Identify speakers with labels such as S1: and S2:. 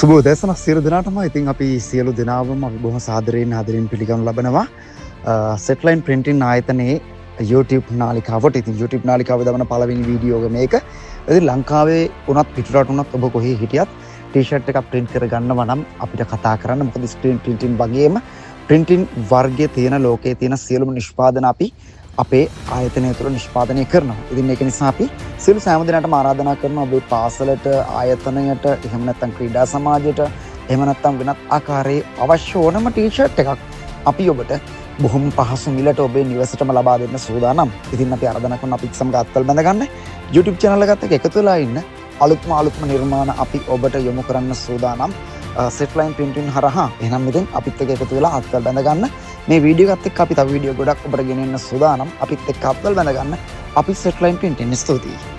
S1: සුබ උදෑසනක් සියලු දෙනාටම. ඉතින් අපි සියලු දෙනාවම අපි බොහොම සාදරයෙන් ආදරයෙන් පිළිගනු ලබනවා සෙට්ලයින් ප්‍රින්ටින් ආයතනයේ YouTube නාලිකාවට. ඉතින් YouTube නාලිකාවේ දාන පළවෙනි වීඩියෝ එක මේක. ඉතින් ලංකාවේ උනත් පිටරට උනත් ඔබ කොහේ හිටියත් ටී-ෂර්ට් එකක් print කරගන්නවා නම් අපිට කතා කරන්න. මොකද ස්ක්‍රීන් ප්‍රින්ටින් වගේම ප්‍රින්ටින් වර්ගයේ තියෙන ලෝකයේ තියෙන සියලුම නිෂ්පාදන අපි අපේ ආයතනය තුළ නිෂ්පාදනය කරනවා. ඉතින් ඒක නිසා අපි සියලු සෑම දෙනාටම ආරාධනා කරනවා ඔබේ පාසලට, ආයතනයට, එහෙම නැත්නම් ක්‍රීඩා සමාජයට, එහෙම නැත්නම් වෙනත් ආකාරයේ අවශ්‍ය ඕනම ටී-ෂර්ට් එකක් අපි ඔබට බොහොම පහසු මිලට ඔබේ නිවසටම ලබා දෙන්න සූදානම්. ඉතින් අපි ආරාධනා කරනවා අපිත් සමග අත්වල බැඳ ගන්න. YouTube channel එකත් එක්ක එකතු වෙලා ඉන්න. අලුත්ම නිර්මාණ අපි ඔබට යොමු කරන්න සූදානම්. සෙට්ලයින් ප්‍රින්ටින් හරහා. එහෙනම් ඉතින් අපිත් එක්ක එකතු වෙලා අත්වල බැඳ ගන්න. මේ වීඩියෝ එකත් එක්ක අපි තව වීඩියෝ ගොඩක් ඔබට ගෙනෙන්න සූදානම්. අපිත් එක්ක අත්වල බැඳ ගන්න. අපි සෙට්ලයින් ප්‍රින්ටින් ස්තුතියි.